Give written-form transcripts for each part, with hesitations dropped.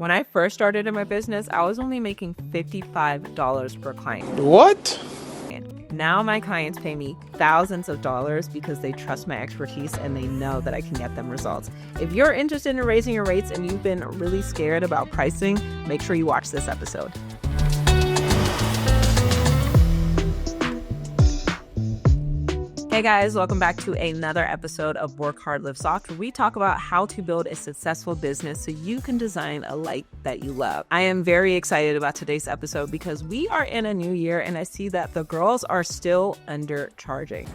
When I first started in my business, I was only making $55 per client. What? Now my clients pay me thousands of dollars because they trust my expertise and they know that I can get them results. If you're interested in raising your rates and you've been really scared about pricing, make sure you watch this episode. Hey guys, welcome back to another episode of Work Hard, Live Soft, where we talk about how to build a successful business so you can design a life that you love. I am very excited about today's episode because we are in a new year and I see that the girls are still undercharging.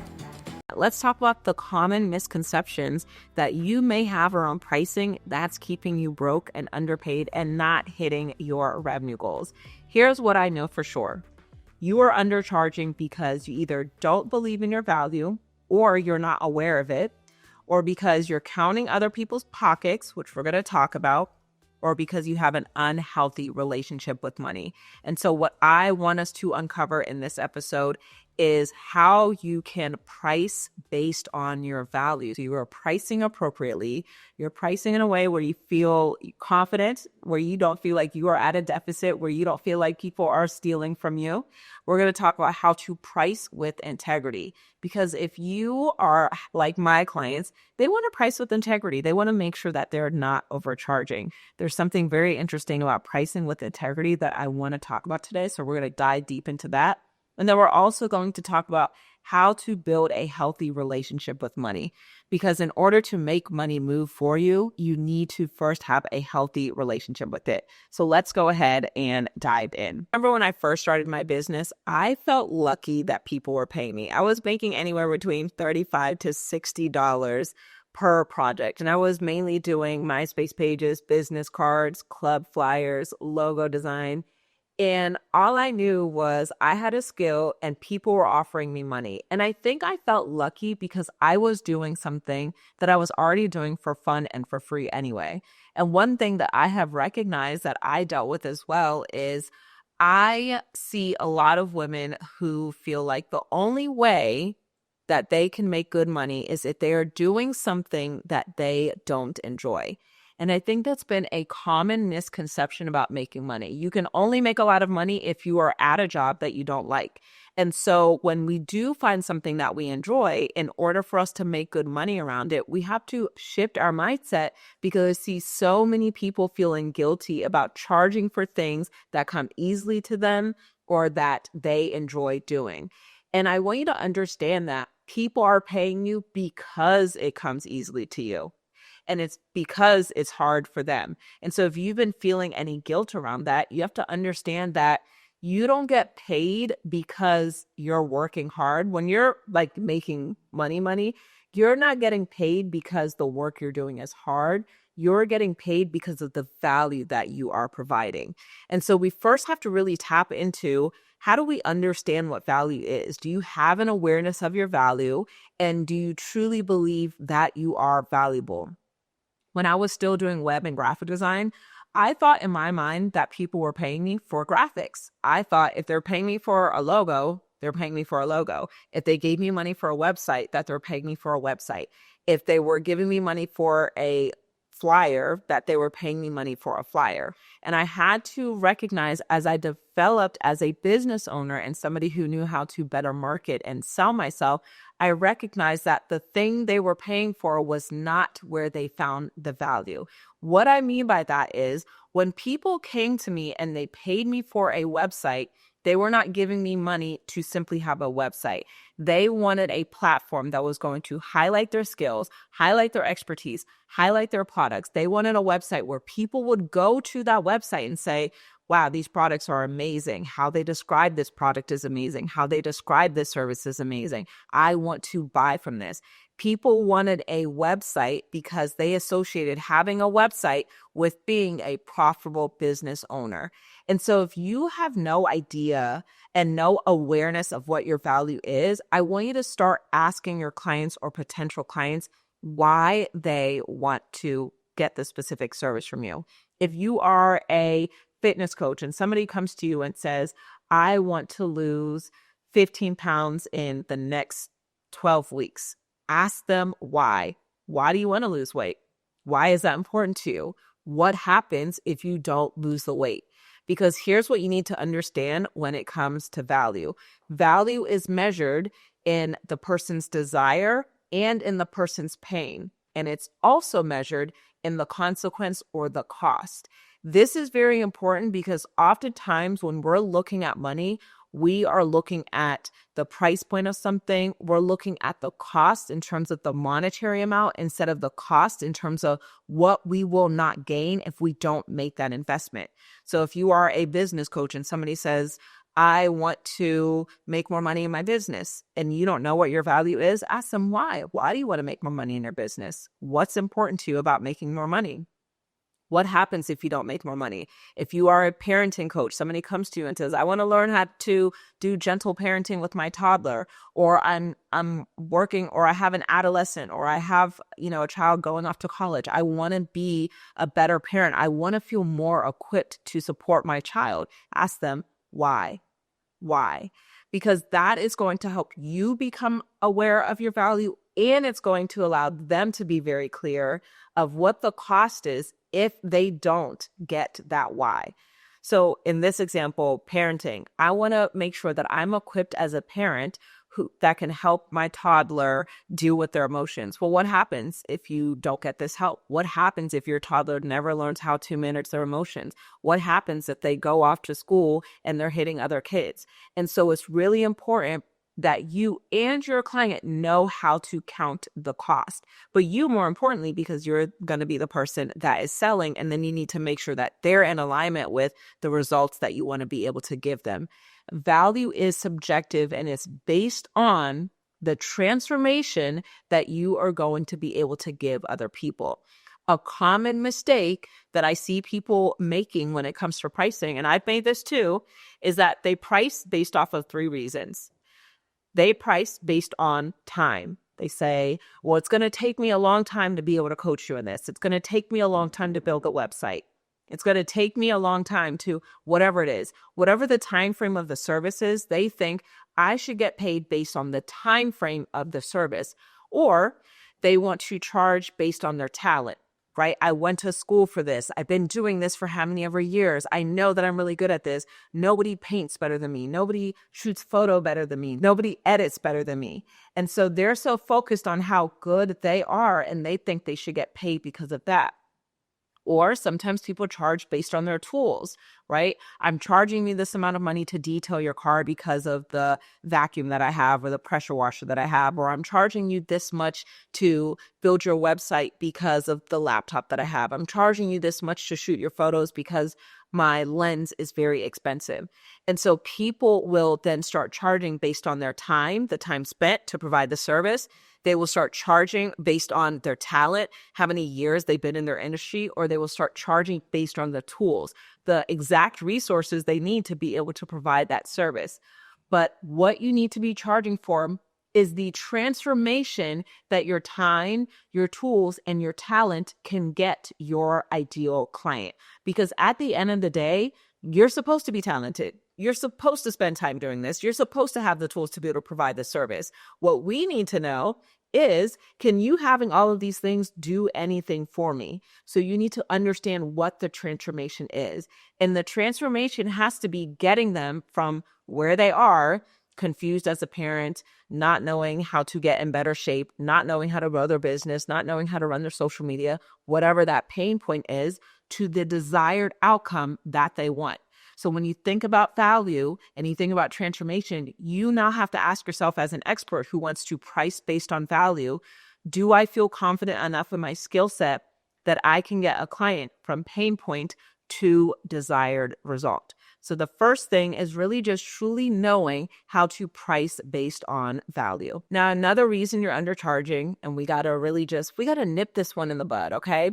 Let's talk about the common misconceptions that you may have around pricing that's keeping you broke and underpaid and not hitting your revenue goals. Here's what I know for sure. You are undercharging because you either don't believe in your value, or you're not aware of it, or because you're counting other people's pockets, which we're going to talk about, or because you have an unhealthy relationship with money. And so what I want us to uncover in this episode is how you can price based on your value. So you are pricing appropriately. You're pricing in a way where you feel confident, where you don't feel like you are at a deficit, where you don't feel like people are stealing from you. We're going to talk about how to price with integrity. Because if you are like my clients, they want to price with integrity. They want to make sure that they're not overcharging. There's something very interesting about pricing with integrity that I want to talk about today. So we're going to dive deep into that. And then we're also going to talk about how to build a healthy relationship with money. Because in order to make money move for you, you need to first have a healthy relationship with it. So let's go ahead and dive in. Remember when I first started my business, I felt lucky that people were paying me. I was making anywhere between $35 to $60 per project. And I was mainly doing MySpace pages, business cards, club flyers, logo design. And all I knew was I had a skill and people were offering me money. And I think I felt lucky because I was doing something that I was already doing for fun and for free anyway. And one thing that I have recognized that I dealt with as well is I see a lot of women who feel like the only way that they can make good money is if they are doing something that they don't enjoy. And I think that's been a common misconception about making money. You can only make a lot of money if you are at a job that you don't like. And so when we do find something that we enjoy, in order for us to make good money around it, we have to shift our mindset because I see so many people feeling guilty about charging for things that come easily to them or that they enjoy doing. And I want you to understand that people are paying you because it comes easily to you. And it's because it's hard for them. And so if you've been feeling any guilt around that, you have to understand that you don't get paid because you're working hard. When you're like making money, you're not getting paid because the work you're doing is hard. You're getting paid because of the value that you are providing. And so we first have to really tap into, how do we understand what value is? Do you have an awareness of your value? And do you truly believe that you are valuable? When I was still doing web and graphic design, I thought in my mind that people were paying me for graphics. I thought if they're paying me for a logo, they're paying me for a logo. If they gave me money for a website, that they're paying me for a website. If they were giving me money for a flyer, that they were paying me money for a flyer. And I had to recognize as I developed as a business owner and somebody who knew how to better market and sell myself, I recognized that the thing they were paying for was not where they found the value. What I mean by that is when people came to me and they paid me for a website, they were not giving me money to simply have a website. They wanted a platform that was going to highlight their skills, highlight their expertise, highlight their products. They wanted a website where people would go to that website and say, wow, these products are amazing. How they describe this product is amazing. How they describe this service is amazing. I want to buy from this. People wanted a website because they associated having a website with being a profitable business owner. And so if you have no idea and no awareness of what your value is, I want you to start asking your clients or potential clients why they want to get the specific service from you. If you are a fitness coach and somebody comes to you and says, I want to lose 15 pounds in the next 12 weeks, ask them why. Why do you want to lose weight? Why is that important to you? What happens if you don't lose the weight? Because here's what you need to understand when it comes to value. Value is measured in the person's desire and in the person's pain. And it's also measured in the consequence or the cost. This is very important because oftentimes when we're looking at money, we are looking at the price point of something. We're looking at the cost in terms of the monetary amount instead of the cost in terms of what we will not gain if we don't make that investment. So if you are a business coach and somebody says, I want to make more money in my business, and you don't know what your value is, ask them why. Why do you want to make more money in your business? What's important to you about making more money? What happens if you don't make more money? If you are a parenting coach, somebody comes to you and says, I want to learn how to do gentle parenting with my toddler, or I'm working, or I have an adolescent, or I have, a child going off to college. I want to be a better parent. I want to feel more equipped to support my child. Ask them why. Why? Because that is going to help you become aware of your value, and it's going to allow them to be very clear of what the cost is if they don't get that why. So in this example, parenting, I want to make sure that I'm equipped as a parent that can help my toddler deal with their emotions. Well, what happens if you don't get this help? What happens if your toddler never learns how to manage their emotions? What happens if they go off to school and they're hitting other kids? And so it's really important that you and your client know how to count the cost. But you, more importantly, because you're going to be the person that is selling, and then you need to make sure that they're in alignment with the results that you want to be able to give them. Value is subjective, and it's based on the transformation that you are going to be able to give other people. A common mistake that I see people making when it comes to pricing, and I've made this too, is that they price based off of 3 reasons. They price based on time. They say, well, it's going to take me a long time to be able to coach you in this. It's going to take me a long time to build a website. It's going to take me a long time to whatever it is. Whatever the time frame of the service is, they think I should get paid based on the time frame of the service. Or they want to charge based on their talent. Right? I went to school for this. I've been doing this for how many ever years. I know that I'm really good at this. Nobody paints better than me. Nobody shoots photo better than me. Nobody edits better than me. And so they're so focused on how good they are, and they think they should get paid because of that. Or sometimes people charge based on their tools, right? I'm charging you this amount of money to detail your car because of the vacuum that I have or the pressure washer that I have, or I'm charging you this much to build your website because of the laptop that I have. I'm charging you this much to shoot your photos because my lens is very expensive. And so people will then start charging based on their time, the time spent to provide the service. They will start charging based on their talent, how many years they've been in their industry, or they will start charging based on the tools, the exact resources they need to be able to provide that service. But what you need to be charging for is the transformation that your time, your tools, and your talent can get your ideal client. Because at the end of the day, you're supposed to be talented. You're supposed to spend time doing this. You're supposed to have the tools to be able to provide the service. What we need to know is, can you having all of these things do anything for me? So you need to understand what the transformation is. And the transformation has to be getting them from where they are, confused as a parent, not knowing how to get in better shape, not knowing how to run their business, not knowing how to run their social media, whatever that pain point is, to the desired outcome that they want. So when you think about value and you think about transformation, you now have to ask yourself, as an expert who wants to price based on value, do I feel confident enough in my skill set that I can get a client from pain point to desired result? So the first thing is really just truly knowing how to price based on value. Now, another reason you're undercharging, and we got to nip this one in the bud, okay?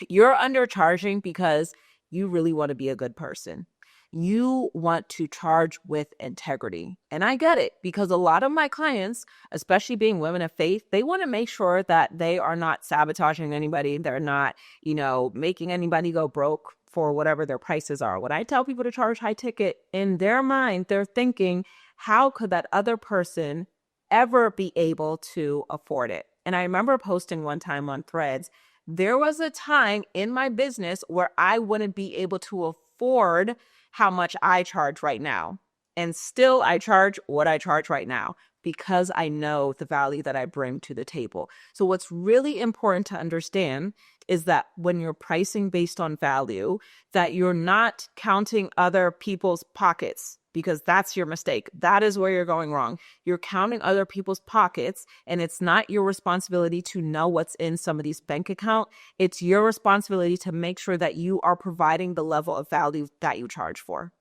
You're undercharging because you really want to be a good person. You want to charge with integrity. And I get it, because a lot of my clients, especially being women of faith, they want to make sure that they are not sabotaging anybody. They're not, making anybody go broke for whatever their prices are. When I tell people to charge high ticket, in their mind, they're thinking, how could that other person ever be able to afford it? And I remember posting one time on Threads There was a time in my business where I wouldn't be able to afford how much I charge right now. And still, I charge what I charge right now because I know the value that I bring to the table. So, what's really important to understand is that when you're pricing based on value, that you're not counting other people's pockets, because that's your mistake. That is where you're going wrong. You're counting other people's pockets, and it's not your responsibility to know what's in somebody's bank account. It's your responsibility to make sure that you are providing the level of value that you charge for.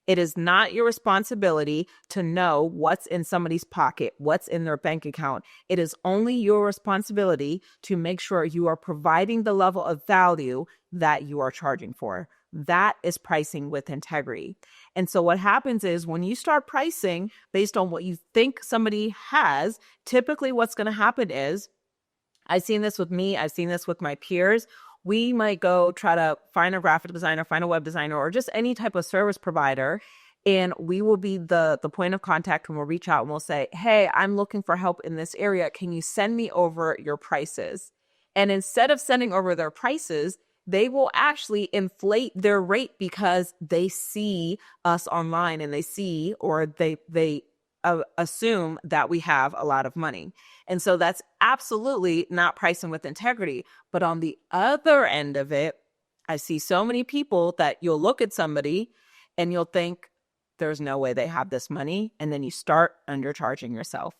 It is not your responsibility to know what's in somebody's pocket, what's in their bank account. It is only your responsibility to make sure you are providing the level of value that you are charging for. That is pricing with integrity. And so what happens is when you start pricing based on what you think somebody has, typically what's going to happen is, I've seen this with me, I've seen this with my peers. We might go try to find a graphic designer, find a web designer, or just any type of service provider. And we will be the point of contact, and we'll reach out and we'll say, hey, I'm looking for help in this area. Can you send me over your prices? And instead of sending over their prices, they will actually inflate their rate because they see us online and they see, or they assume that we have a lot of money. And so that's absolutely not pricing with integrity. But on the other end of it, I see so many people that you'll look at somebody and you'll think there's no way they have this money. And then you start undercharging yourself.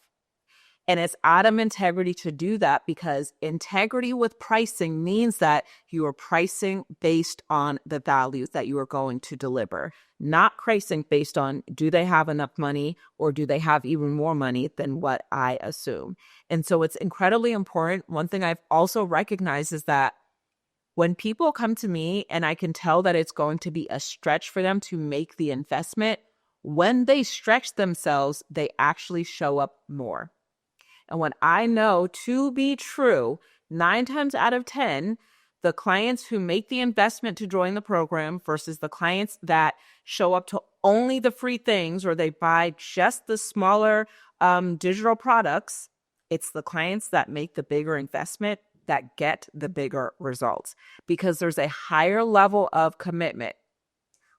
And it's out of integrity to do that, because integrity with pricing means that you are pricing based on the values that you are going to deliver, not pricing based on do they have enough money or do they have even more money than what I assume. And so it's incredibly important. One thing I've also recognized is that when people come to me and I can tell that it's going to be a stretch for them to make the investment, when they stretch themselves, they actually show up more. And what I know to be true, 9 times out of 10, the clients who make the investment to join the program versus the clients that show up to only the free things, or they buy just the smaller digital products, it's the clients that make the bigger investment that get the bigger results, because there's a higher level of commitment.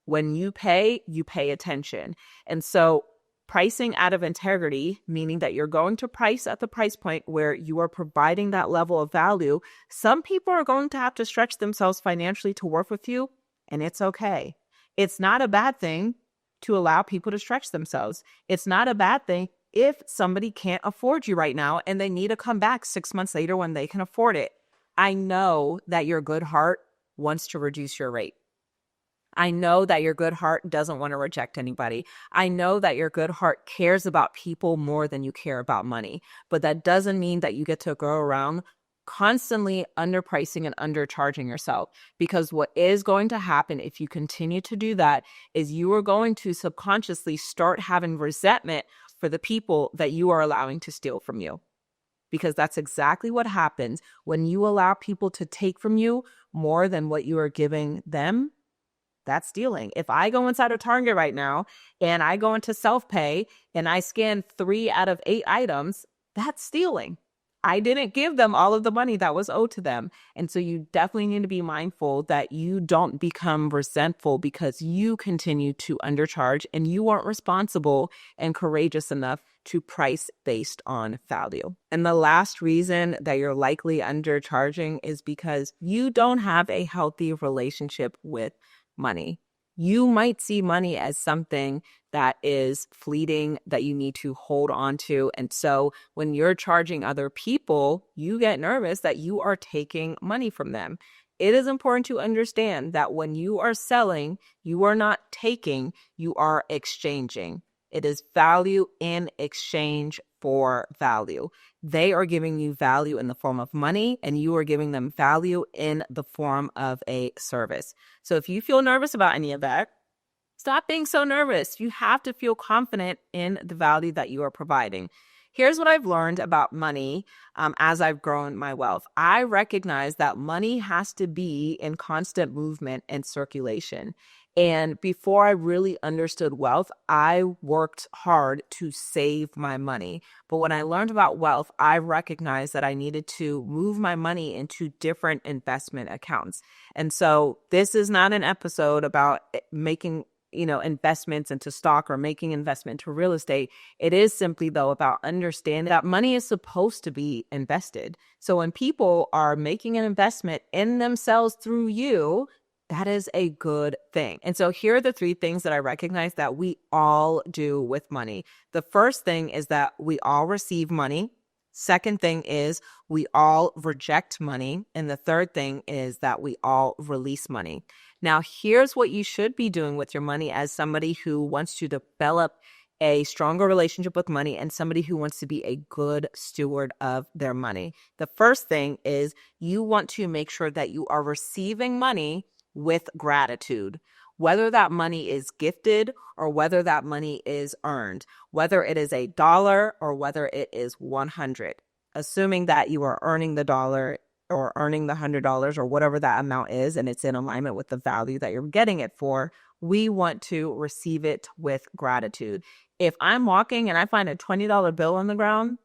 When you pay attention. And so pricing out of integrity, meaning that you're going to price at the price point where you are providing that level of value. Some people are going to have to stretch themselves financially to work with you, and it's okay. It's not a bad thing to allow people to stretch themselves. It's not a bad thing if somebody can't afford you right now and they need to come back 6 months later when they can afford it. I know that your good heart wants to reduce your rate. I know that your good heart doesn't want to reject anybody. I know that your good heart cares about people more than you care about money. But that doesn't mean that you get to go around constantly underpricing and undercharging yourself. Because what is going to happen if you continue to do that is you are going to subconsciously start having resentment for the people that you are allowing to steal from you. Because that's exactly what happens when you allow people to take from you more than what you are giving them. That's stealing. If I go inside of Target right now and I go into self-pay and I scan 3 out of 8 items, that's stealing. I didn't give them all of the money that was owed to them. And so you definitely need to be mindful that you don't become resentful because you continue to undercharge and you weren't responsible and courageous enough to price based on value. And the last reason that you're likely undercharging is because you don't have a healthy relationship with money. You might see money as something that is fleeting that you need to hold on to. And so when you're charging other people, you get nervous that you are taking money from them. It is important to understand that when you are selling, you are not taking, you are exchanging. It is value in exchange for value. They are giving you value in the form of money, and you are giving them value in the form of a service. So if you feel nervous about any of that, stop being so nervous. You have to feel confident in the value that you are providing. Here's what I've learned about money as I've grown my wealth. I recognize that money has to be in constant movement and circulation. And before I really understood wealth, I worked hard to save my money. But when I learned about wealth, I recognized that I needed to move my money into different investment accounts. And so this is not an episode about making investments into stock or making investment into real estate. It is simply, though, about understanding that money is supposed to be invested. So when people are making an investment in themselves through you, that is a good thing. And so here are the three things that I recognize that we all do with money. The first thing is that we all receive money. Second thing is we all reject money. And the third thing is that we all release money. Now, here's what you should be doing with your money as somebody who wants to develop a stronger relationship with money and somebody who wants to be a good steward of their money. The first thing is you want to make sure that you are receiving money with gratitude, whether that money is gifted or whether that money is earned, whether it is $1 or whether it is 100, assuming that you are earning the dollar or earning the $100 or whatever that amount is, and it's in alignment with the value that you're getting it for. We want to receive it with gratitude. If I'm walking and I find a $20 bill on the ground,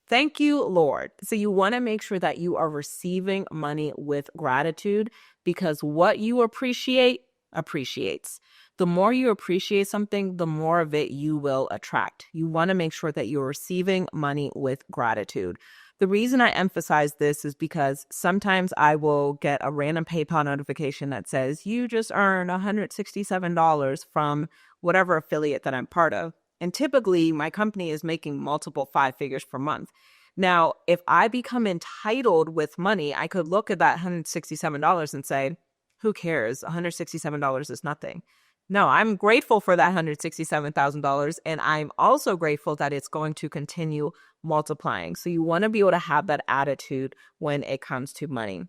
thank you, Lord. So you want to make sure that you are receiving money with gratitude, because what you appreciate appreciates. The more you appreciate something, the more of it you will attract. You want to make sure that you're receiving money with gratitude. The reason I emphasize this is because sometimes I will get a random PayPal notification that says, you just earned $167 from whatever affiliate that I'm part of. And typically, my company is making multiple 5 figures per month. Now, if I become entitled with money, I could look at that $167 and say, who cares? $167 is nothing. No, I'm grateful for that $167,000. And I'm also grateful that it's going to continue multiplying. So you want to be able to have that attitude when it comes to money.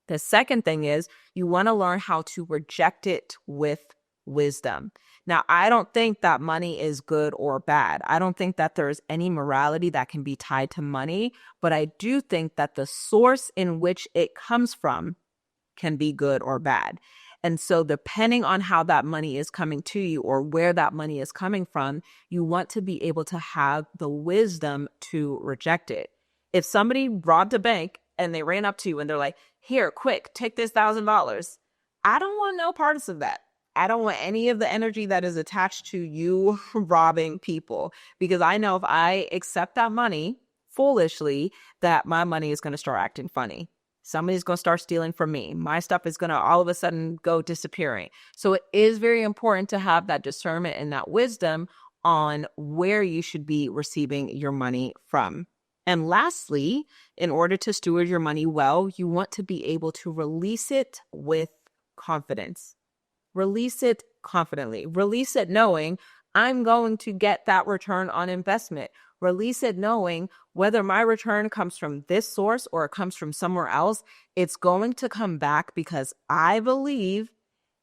The second thing is you want to learn how to reject it with wisdom. Now, I don't think that money is good or bad. I don't think that there's any morality that can be tied to money, but I do think that the source in which it comes from can be good or bad. And so depending on how that money is coming to you or where that money is coming from, you want to be able to have the wisdom to reject it. If somebody robbed a bank and they ran up to you and they're like, here, quick, take this $1,000. I don't want no parts of that. I don't want any of the energy that is attached to you robbing people, because I know if I accept that money foolishly, that my money is going to start acting funny. Somebody's going to start stealing from me. My stuff is going to all of a sudden go disappearing. So it is very important to have that discernment and that wisdom on where you should be receiving your money from. And lastly, in order to steward your money well, you want to be able to release it with confidence. Release it confidently. Release it knowing I'm going to get that return on investment. Release it knowing whether my return comes from this source or it comes from somewhere else, it's going to come back because I believe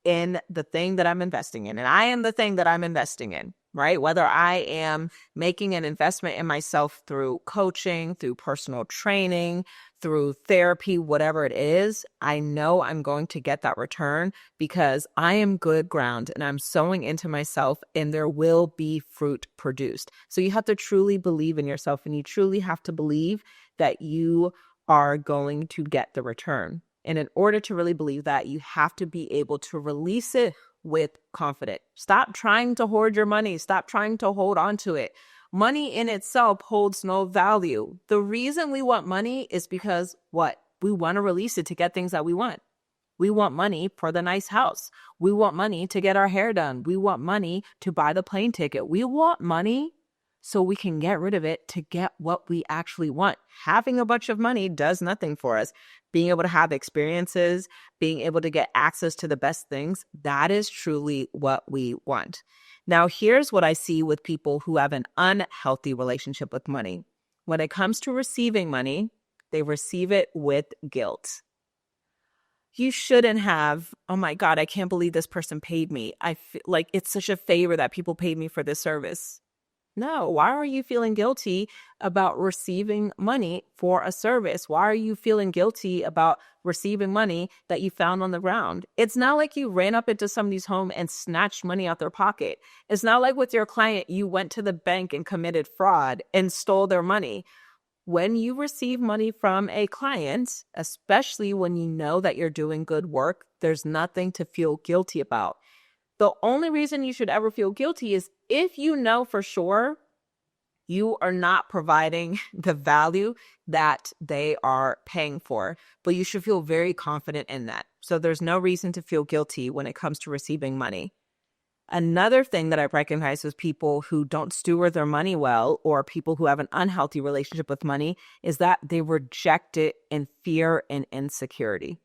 in the thing that I'm investing in. And I am the thing that I'm investing in, right? Whether I am making an investment in myself through coaching, through personal training, through therapy, whatever it is, I know I'm going to get that return because I am good ground and I'm sowing into myself and there will be fruit produced. So you have to truly believe in yourself and you truly have to believe that you are going to get the return. And in order to really believe that, you have to be able to release it with confidence. Stop trying to hoard your money. Stop trying to hold on to it. Money in itself holds no value. The reason we want money is because what? We want to release it to get things that we want. We want money for the nice house. We want money to get our hair done. We want money to buy the plane ticket. We want money so we can get rid of it to get what we actually want. Having a bunch of money does nothing for us. Being able to have experiences, being able to get access to the best things, that is truly what we want. Now, here's what I see with people who have an unhealthy relationship with money. When it comes to receiving money, they receive it with guilt. You shouldn't have, oh my God, I can't believe this person paid me. I feel like it's such a favor that people paid me for this service. No. Why are you feeling guilty about receiving money for a service? Why are you feeling guilty about receiving money that you found on the ground? It's not like you ran up into somebody's home and snatched money out their pocket. It's not like with your client, you went to the bank and committed fraud and stole their money. When you receive money from a client, especially when you know that you're doing good work, there's nothing to feel guilty about. The only reason you should ever feel guilty is if you know for sure you are not providing the value that they are paying for, but you should feel very confident in that. So there's no reason to feel guilty when it comes to receiving money. Another thing that I recognize with people who don't steward their money well, or people who have an unhealthy relationship with money, is that they reject it in fear and insecurity.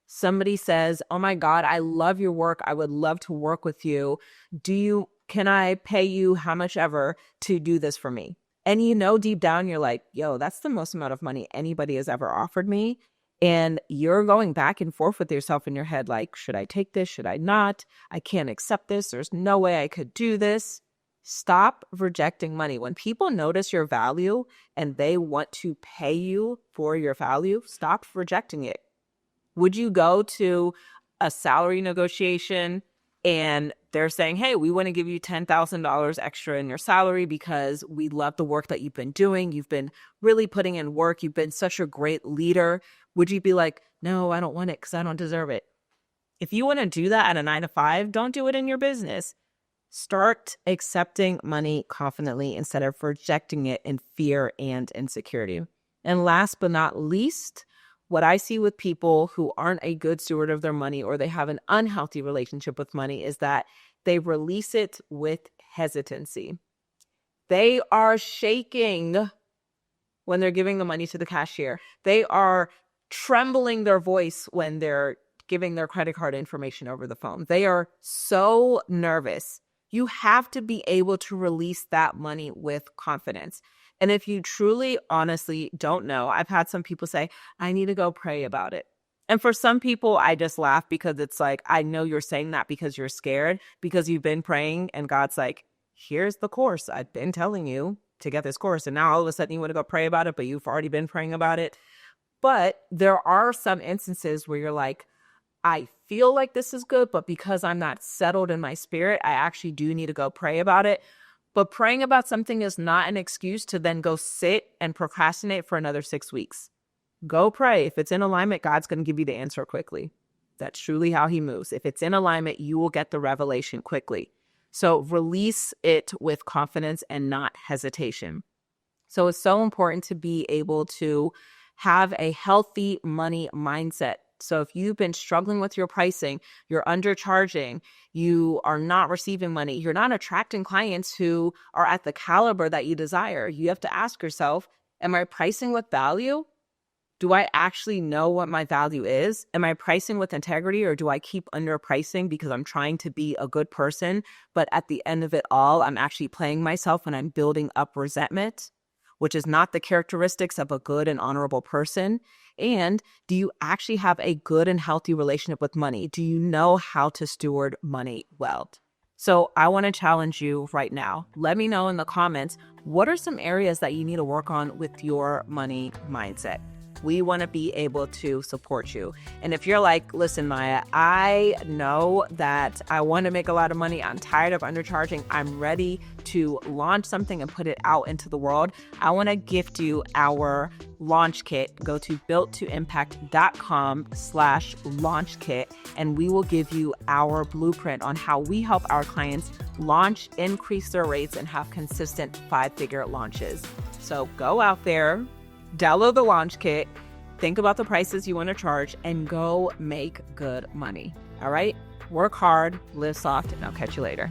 Somebody says, "Oh my God, I love your work. I would love to work with you. Can I pay you how much ever to do this for me?" And you know, deep down, you're like, yo, that's the most amount of money anybody has ever offered me. And you're going back and forth with yourself in your head, like, should I take this? Should I not? I can't accept this. There's no way I could do this. Stop rejecting money. When people notice your value and they want to pay you for your value, stop rejecting it. Would you go to a salary negotiation and they're saying, hey, we want to give you $10,000 extra in your salary because we love the work that you've been doing. You've been really putting in work. You've been such a great leader. Would you be like, no, I don't want it because I don't deserve it? If you want to do that at a 9 to 5, don't do it in your business. Start accepting money confidently instead of rejecting it in fear and insecurity. And last but not least, what I see with people who aren't a good steward of their money, or they have an unhealthy relationship with money, is that they release it with hesitancy. They are shaking when they're giving the money to the cashier. They are trembling their voice when they're giving their credit card information over the phone. They are so nervous. You have to be able to release that money with confidence. And if you truly, honestly don't know, I've had some people say, I need to go pray about it. And for some people, I just laugh because it's like, I know you're saying that because you're scared, because you've been praying and God's like, here's the course. I've been telling you to get this course. And now all of a sudden you want to go pray about it, but you've already been praying about it. But there are some instances where you're like, I feel like this is good, but because I'm not settled in my spirit, I actually do need to go pray about it. But praying about something is not an excuse to then go sit and procrastinate for another 6 weeks. Go pray. If it's in alignment, God's going to give you the answer quickly. That's truly how he moves. If it's in alignment, you will get the revelation quickly. So release it with confidence and not hesitation. So it's so important to be able to have a healthy money mindset. So if you've been struggling with your pricing, you're undercharging, you are not receiving money, you're not attracting clients who are at the caliber that you desire, you have to ask yourself, am I pricing with value? Do I actually know what my value is? Am I pricing with integrity, or do I keep underpricing because I'm trying to be a good person, but at the end of it all, I'm actually playing myself and I'm building up resentment, which is not the characteristics of a good and honorable person? And do you actually have a good and healthy relationship with money? Do you know how to steward money well? So I want to challenge you right now. Let me know in the comments, what are some areas that you need to work on with your money mindset? We want to be able to support you. And if you're like, listen, Maya, I know that I want to make a lot of money. I'm tired of undercharging. I'm ready to launch something and put it out into the world. I want to gift you our launch kit. Go to builttoimpact.com/launch kit, and we will give you our blueprint on how we help our clients launch, increase their rates, and have consistent 5-figure launches. So go out there, download the launch kit, think about the prices you want to charge, and go make good money. All right? Work hard, live soft, and I'll catch you later.